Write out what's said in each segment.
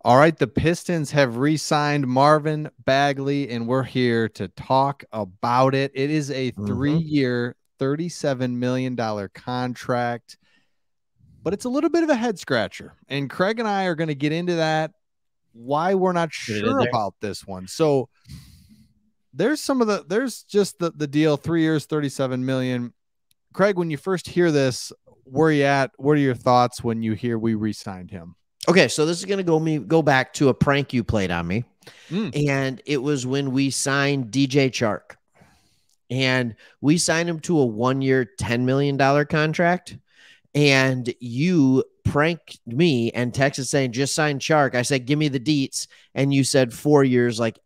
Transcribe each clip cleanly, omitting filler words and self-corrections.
All right, the Pistons have re-signed Marvin Bagley, and we're here to talk about it. It is a Mm-hmm. 3-year, $37 million contract, but it's a little bit of a head scratcher. And Craig and I are going to get into that, why we're not Get it in sure there. about this one. So there's just the deal, 3 years, 37 million. Craig, when you first hear this, where are you at? What are your thoughts when you hear we re-signed him? Okay, so this is gonna go back to a prank you played on me, Mm, and it was when we signed DJ Chark, and we signed him to a 1-year, $10 million contract, and you pranked me and texted saying just sign Chark. I said give me the deets, and you said 4 years, like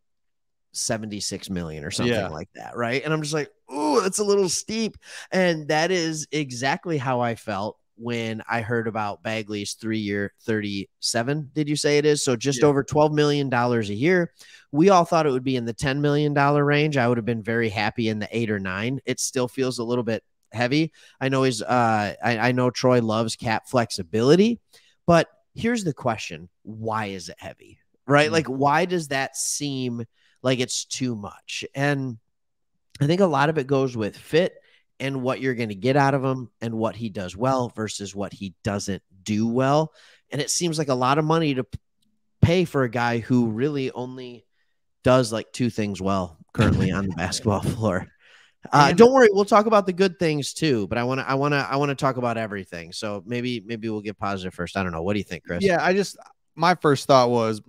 76 million or something yeah. like that, right? And I'm just like, ooh, that's a little steep. And that is exactly how I felt when I heard about Bagley's 3-year 37. Did you say it is? So just Yeah. over $12 million a year. We all thought it would be in the $10 million range. I would have been very happy in the 8 or 9. It still feels a little bit heavy. I know I know Troy loves cap flexibility, but here's the question. Why is it heavy? Right? Mm. Like, why does that seem like it's too much? And I think a lot of it goes with fit and what you're going to get out of him and what he does well versus what he doesn't do well. And it seems like a lot of money to pay for a guy who really only does like two things well currently on the basketball floor. And Don't worry, we'll talk about the good things too, but I want to talk about everything. So maybe we'll get positive first. I don't know. What do you think, Chris? yeah, my first thought was,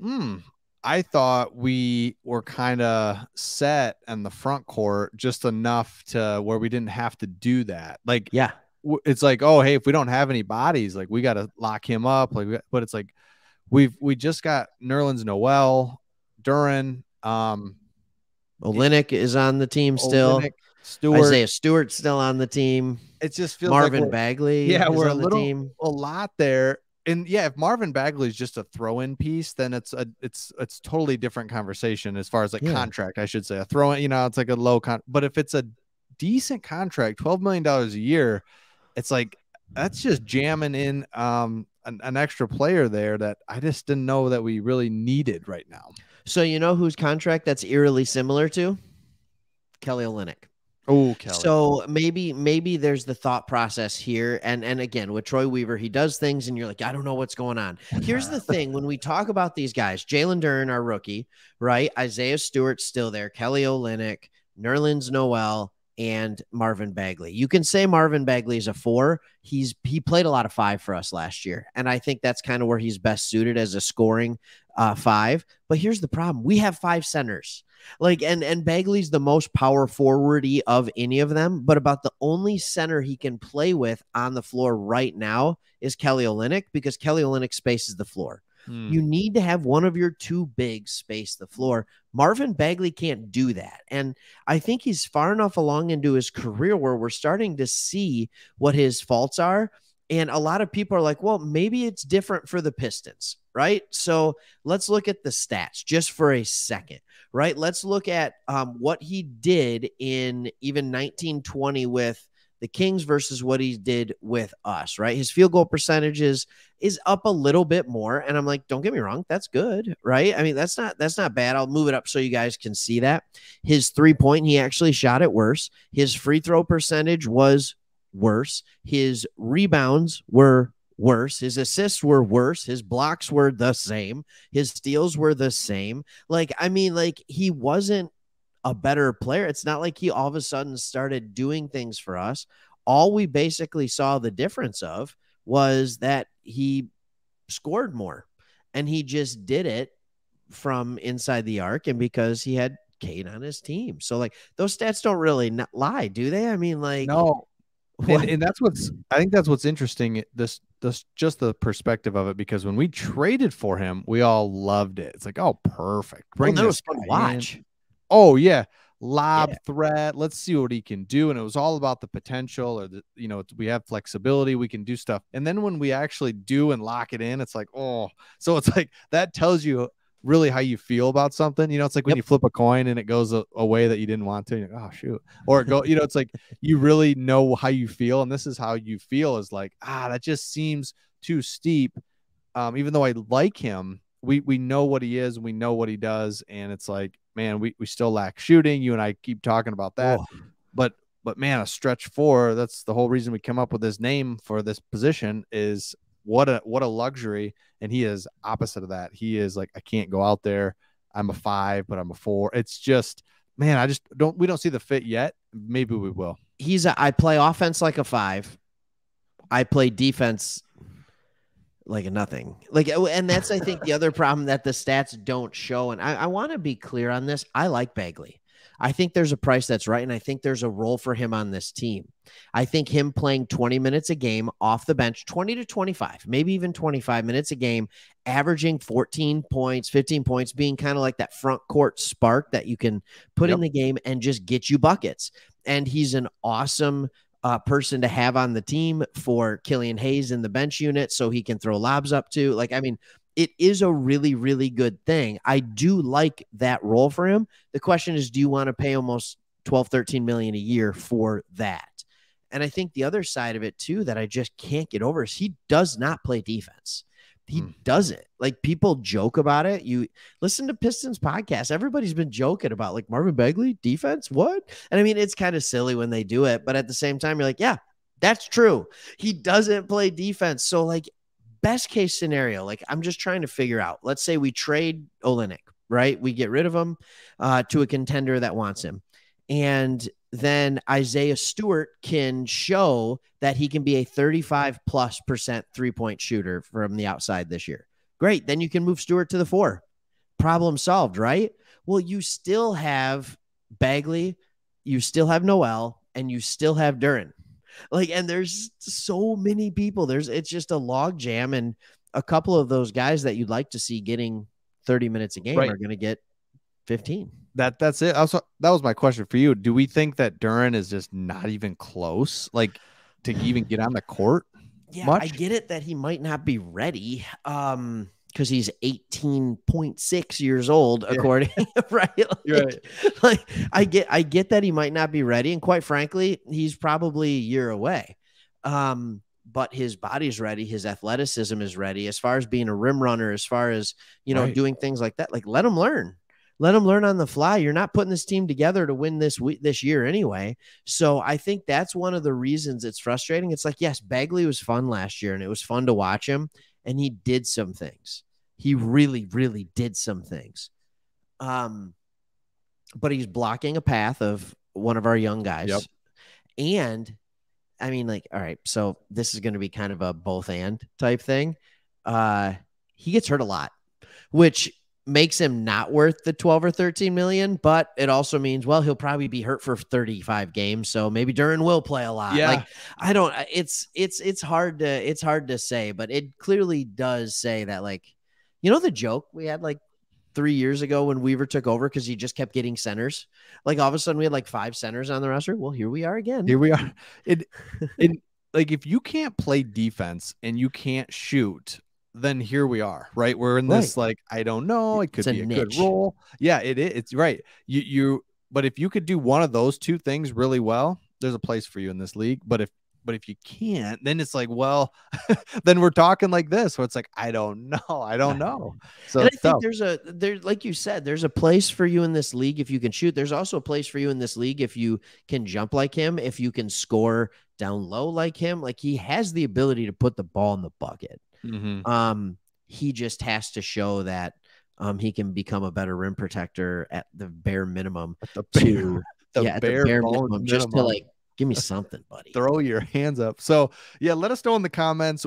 I thought we were kind of set in the front court just enough to where we didn't have to do that. Like, Yeah. it's like, oh, hey, if we don't have any bodies, like we got to lock him up. But it's like we just got Nerlens Noel, Duran, Olenek is on the team still. Olynyk, Stewart. Isaiah Stewart's still on the team. It just feels like Marvin Bagley we're is a on the team. lot there. And yeah, if Marvin Bagley is just a throw-in piece, then it's totally different conversation as far as like contract, I should say. A throw-in, it's like a low but if it's a decent contract, $12 million a year, it's like that's just jamming in an extra player there that I just didn't know that we really needed right now. So you know whose contract that's eerily similar to? Kelly Olynyk. Oh, Kelly. So maybe there's the thought process here. And again, with Troy Weaver, he does things and you're like, I don't know what's going on. Here's the thing. When we talk about these guys, Jalen Duren, our rookie, right? Isaiah Stewart's still there. Kelly Olynyk, Nerlens Noel, and Marvin Bagley. You can say Marvin Bagley is a 4. He played a lot of 5 for us last year. And I think that's kind of where he's best suited as a scoring 5. But here's the problem. We have 5 centers. Like, and Bagley's the most power forwardy of any of them, but about the only center he can play with on the floor right now is Kelly Olynyk, because Kelly Olynyk spaces the floor. You need to have one of your two bigs space the floor. Marvin Bagley can't do that. And I think he's far enough along into his career where we're starting to see what his faults are. And a lot of people are like, well, maybe it's different for the Pistons, right? So let's look at the stats just for a second, right? Let's look at what he did in even 1920 with the Kings versus what he did with us, right? His field goal percentages is up a little bit more. And I'm like, don't get me wrong, that's good, right? I mean, that's not bad. I'll move it up so you guys can see that. His 3-point, he actually shot it worse. His free throw percentage was worse. His rebounds were worse. His assists were worse. His blocks were the same. His steals were the same. Like, I mean, like, he wasn't a better player. It's not like he all of a sudden started doing things for us. All we basically saw the difference of was that he scored more, and he just did it from inside the arc and because he had Kate on his team. So like those stats don't really lie, do they? I mean, like, no. And I think that's what's interesting. This just the perspective of it, because when we traded for him, we all loved it. It's like, oh, perfect. Bring that was fun to watch. In. Oh yeah, lob threat. Let's see what he can do. And it was all about the potential, or we have flexibility. We can do stuff. And then when we actually do and lock it in, it's like, oh, so it's like that tells you really how you feel about something. It's like when you flip a coin and it goes a way that you didn't want to. You're like, oh shoot, or it go. It's like you really know how you feel, and this is how you feel. Is like, that just seems too steep. Even though I like him, we know what he is, we know what he does, and it's like, man, we still lack shooting. You and I keep talking about that, Oh, but man, a stretch four. That's the whole reason we come up with this name for this position. Is what a luxury, and he is opposite of that. He is like, I can't go out there. I'm a 5, but I'm a 4. It's just, man, we don't see the fit yet. Maybe we will. I play offense like a 5. I play defense like a nothing. And that's, I think, the other problem that the stats don't show. And I want to be clear on this. I like Bagley. I think there's a price that's right, and I think there's a role for him on this team. I think him playing 20 minutes a game off the bench, 20 to 25, maybe even 25 minutes a game, averaging 14 points, 15 points, being kind of like that front court spark that you can put in the game and just get you buckets. And he's an awesome person to have on the team for Killian Hayes in the bench unit so he can throw lobs up to. It is a really, really good thing. I do like that role for him. The question is, do you want to pay almost 12, 13 million a year for that? And I think the other side of it too, that I just can't get over, is he does not play defense. He doesn't. Like, people joke about it. You listen to Pistons podcast. Everybody's been joking about, like, Marvin Bagley defense. What? And I mean, it's kind of silly when they do it, but at the same time, you're like, yeah, that's true. He doesn't play defense. So, like, best case scenario, like, I'm just trying to figure out, let's say we trade Olynyk, right? We get rid of him to a contender that wants him. And then Isaiah Stewart can show that he can be a 35+% 3-point shooter from the outside this year. Great. Then you can move Stewart to the 4. Problem solved, right? Well, you still have Bagley, you still have Noel, and you still have Duren. And there's so many people. It's just a log jam, and a couple of those guys that you'd like to see getting 30 minutes a game are going to get 15. That's it. Also, that was my question for you. Do we think that Duren is just not even close, like, to even get on the court? Yeah, much? I get it that he might not be ready. Because he's 18.6 years old, according right. I get that he might not be ready, and quite frankly, he's probably a year away. But his body's ready, his athleticism is ready. As far as being a rim runner, as far as doing things like that, like, let him learn. Let him learn on the fly. You're not putting this team together to win this year anyway. So I think that's one of the reasons it's frustrating. It's like, yes, Bagley was fun last year, and it was fun to watch him, and he did some things. He really, really did some things. But he's blocking a path of one of our young guys. Yep. And I mean, like, all right, so this is going to be kind of a both and type thing. He gets hurt a lot, which makes him not worth the 12 or 13 million, but it also means, well, he'll probably be hurt for 35 games. So maybe Duren will play a lot. Yeah. It's hard to say, but it clearly does say that, like, the joke we had like 3 years ago when Weaver took over, because he just kept getting centers. Like, all of a sudden we had like 5 centers on the roster. Well, here we are again. Here we are. Like, if you can't play defense and you can't shoot, then here we are, right? We're in this, like, I don't know, it could be a good role. Yeah, it's right. But if you could do one of those two things really well, there's a place for you in this league. But if you can't, then it's like, well, then we're talking like this, where it's like, I don't know. So and I think there's like you said, there's a place for you in this league if you can shoot. There's also a place for you in this league if you can jump like him, if you can score down low like him. Like, he has the ability to put the ball in the bucket. Mm-hmm. He just has to show that he can become a better rim protector at the bare minimum. The bare minimum, just to, like, give me something, buddy. Throw your hands up. So yeah, let us know in the comments.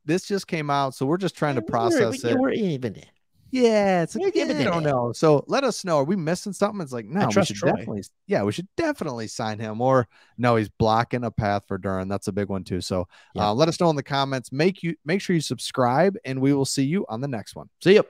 This just came out, so we're just trying to process it. Yeah, it's like, I don't know. So let us know. Are we missing something? It's like, no, we should definitely sign him. Or no, he's blocking a path for Duren. That's a big one too. So let us know in the comments. Make sure you subscribe, and we will see you on the next one. See you.